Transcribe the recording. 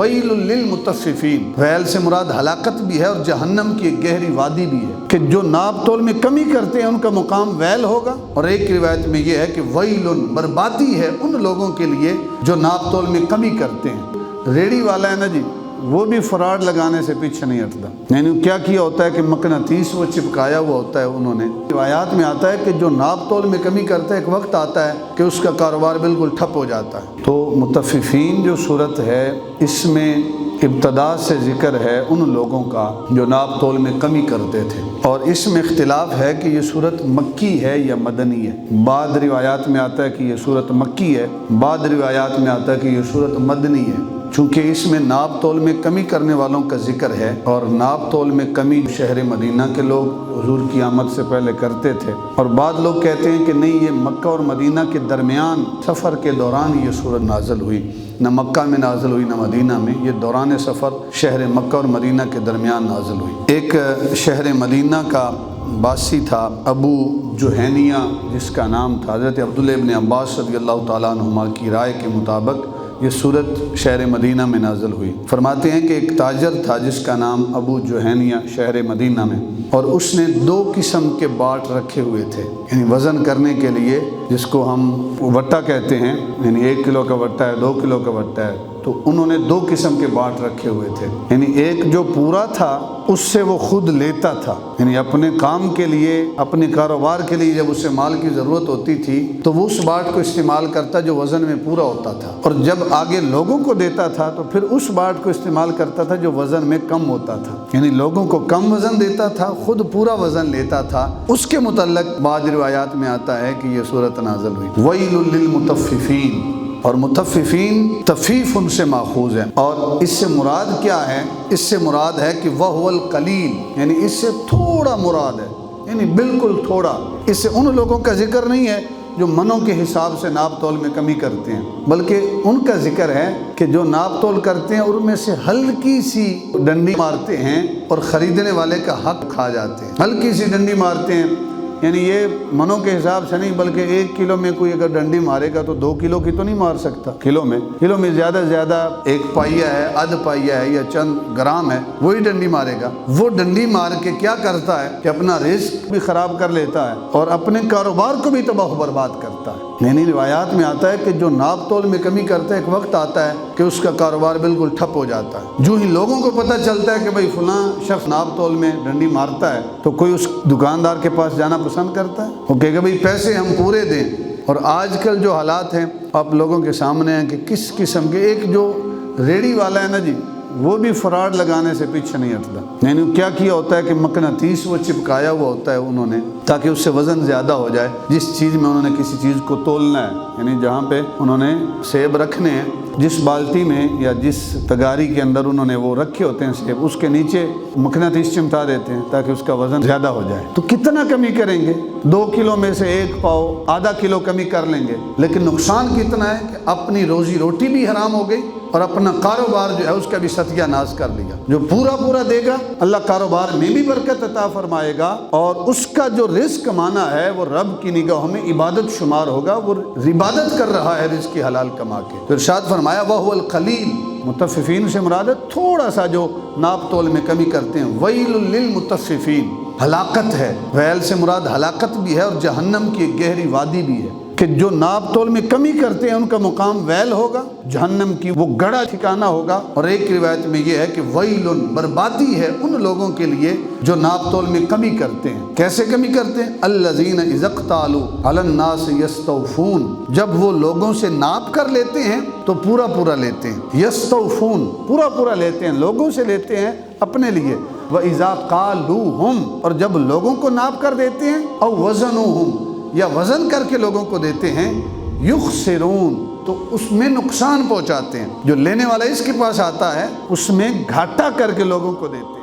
Well للمطففین، well سے مراد ہلاکت بھی ہے اور جہنم کی ایک گہری وادی بھی ہے کہ جو ناپ تول میں کمی کرتے ہیں ان کا مقام ویل ہوگا، اور ایک روایت میں یہ ہے کہ ویل، بربادی ہے ان لوگوں کے لیے جو ناپ تول میں کمی کرتے ہیں۔ ریڑھی والا ہے نا جی، وہ بھی فراڈ لگانے سے پیچھے نہیں ہٹتا، یعنی کیا ہوتا ہے کہ مقناطیس وہ چپکایا ہوا ہوتا ہے انہوں نے۔ روایات میں آتا ہے کہ جو ناپ تول میں کمی کرتا ہے ایک وقت آتا ہے کہ اس کا کاروبار بالکل ٹھپ ہو جاتا ہے۔ تو مطففین جو صورت ہے اس میں ابتدا سے ذکر ہے ان لوگوں کا جو ناپ تول میں کمی کرتے تھے، اور اس میں اختلاف ہے کہ یہ صورت مکی ہے یا مدنی ہے۔ بعض روایات میں آتا ہے کہ یہ صورت مکی ہے، بعض روایات میں آتا ہے کہ یہ صورت مدنی ہے، چونکہ اس میں ناپ تول میں کمی کرنے والوں کا ذکر ہے، اور ناپ تول میں کمی شہر مدینہ کے لوگ حضور کی آمد سے پہلے کرتے تھے، اور بعض لوگ کہتے ہیں کہ نہیں، یہ مکہ اور مدینہ کے درمیان سفر کے دوران یہ سورت نازل ہوئی، نہ مکہ میں نازل ہوئی نہ مدینہ میں، یہ دوران سفر شہر مکہ اور مدینہ کے درمیان نازل ہوئی۔ ایک شہر مدینہ کا باسی تھا ابو جوہینیہ، جس کا نام تھا، حضرت عبداللہ ابن عباس رضی اللہ تعالیٰ عنہما کی رائے کے مطابق یہ صورت شہر مدینہ میں نازل ہوئی۔ فرماتے ہیں کہ ایک تاجر تھا جس کا نام ابو جوہینیہ شہر مدینہ میں، اور اس نے 2 قسم کے باٹ رکھے ہوئے تھے، یعنی وزن کرنے کے لیے، جس کو ہم وٹا کہتے ہیں، یعنی 1 کلو کا وٹا ہے، 2 کلو کا وٹا ہے، تو انہوں نے 2 قسم کے باٹ رکھے ہوئے تھے، یعنی ایک جو پورا تھا اس سے وہ خود لیتا تھا، یعنی اپنے کام کے لیے، اپنے کاروبار کے لیے جب اسے مال کی ضرورت ہوتی تھی تو وہ اس باٹ کو استعمال کرتا جو وزن میں پورا ہوتا تھا، اور جب آگے لوگوں کو دیتا تھا تو پھر اس باٹ کو استعمال کرتا تھا جو وزن میں کم ہوتا تھا، یعنی لوگوں کو کم وزن دیتا تھا، خود پورا وزن لیتا تھا۔ اس کے متعلق بعض روایات میں آتا ہے کہ یہ صورت نازل ہوئی۔ ویل للمطففین، اور مطففین تفیف ان سے ماخوذ ہے، اور اس سے مراد کیا ہے؟ اس سے مراد ہے کہ وہو القلیل، یعنی اس سے تھوڑا مراد ہے، یعنی بالکل تھوڑا۔ اس سے ان لوگوں کا ذکر نہیں ہے جو منوں کے حساب سے ناپ تول میں کمی کرتے ہیں، بلکہ ان کا ذکر ہے کہ جو ناپ تول کرتے ہیں ان میں سے ہلکی سی ڈنڈی مارتے ہیں اور خریدنے والے کا حق کھا جاتے ہیں، ہلکی سی ڈنڈی مارتے ہیں، یعنی یہ منوں کے حساب سے نہیں، بلکہ 1 کلو میں کوئی اگر ڈنڈی مارے گا تو 2 کلو کی تو نہیں مار سکتا، کلو میں زیادہ سے زیادہ 1 پائیا ہے، آدھ پائیا ہے، یا چند گرام ہے، وہی ڈنڈی مارے گا۔ وہ ڈنڈی مار کے کیا کرتا ہے کہ اپنا رزق بھی خراب کر لیتا ہے اور اپنے کاروبار کو بھی تباہ و برباد کرتا ہے۔ یعنی روایات میں آتا ہے کہ جو ناپ تول میں کمی کرتا ہے ایک وقت آتا ہے کہ اس کا کاروبار بالکل ٹھپ ہو جاتا ہے۔ جو ہی لوگوں کو پتہ چلتا ہے کہ بھئی فلاں شخص ناپ تول میں ڈنڈی مارتا ہے تو کوئی اس دکاندار کے پاس جانا پسند کرتا ہے، وہ کہے گا بھئی پیسے ہم پورے دیں۔ اور آج کل جو حالات ہیں آپ لوگوں کے سامنے ہیں کہ کس قسم کے، ایک جو ریڑھی والا ہے نا جی، وہ بھی فراڈ لگانے سے پیچھے نہیں ہٹتا، یعنی کیا ہوتا ہے کہ مقناطیس وہ چپکایا ہوا ہوتا ہے انہوں نے، تاکہ اس سے وزن زیادہ ہو جائے۔ جس چیز میں انہوں نے کسی چیز کو تولنا ہے، یعنی جہاں پہ انہوں نے سیب رکھنے ہیں، جس بالٹی میں یا جس تگاری کے اندر انہوں نے وہ رکھے ہوتے ہیں سیب، اس کے نیچے مقناطیس چمٹا دیتے ہیں تاکہ اس کا وزن زیادہ ہو جائے۔ تو کتنا کمی کریں گے؟ 2 کلو میں سے 1 پاؤ، آدھا کلو کمی کر لیں گے، لیکن نقصان کتنا ہے کہ اپنی روزی روٹی بھی حرام ہو گئی اور اپنا کاروبار جو ہے اس کا بھی ستیہ ناش کر لیا۔ جو پورا دے گا اللہ کاروبار میں بھی برکت عطا فرمائے گا، اور اس کا جو رزق کمانا ہے وہ رب کی نگاہوں میں عبادت شمار ہوگا، وہ عبادت کر رہا ہے رزق کی حلال کما کے۔ تو ارشاد فرمایا وہو القلیل، مطففین سے مراد ہے تھوڑا سا جو ناپ تول میں کمی کرتے ہیں۔ ویل للمطففین، ہلاکت ہے، ویل سے مراد ہلاکت بھی ہے اور جہنم کی ایک گہری وادی بھی ہے کہ جو ناپ تول میں کمی کرتے ہیں ان کا مقام ویل ہوگا، جہنم کی وہ گڑھا ٹھکانہ ہوگا۔ اور ایک روایت میں یہ ہے کہ ویل، بربادی ہے ان لوگوں کے لیے جو ناپ تول میں کمی کرتے ہیں۔ کیسے کمی کرتے ہیں؟ الذین اذا اقتالوا علی الناس یستوفون، جب وہ لوگوں سے ناپ کر لیتے ہیں تو پورا لیتے ہیں، یستوفون پورا لیتے ہیں، لوگوں سے لیتے ہیں اپنے لیے۔ وَإِذَا قَالُوهُمْ، اور جب لوگوں کو ناپ کر دیتے ہیں، او وزنوہم، یا وزن کر کے لوگوں کو دیتے ہیں، یخسرون، تو اس میں نقصان پہنچاتے ہیں۔ جو لینے والا اس کے پاس آتا ہے اس میں گھاٹا کر کے لوگوں کو دیتے ہیں۔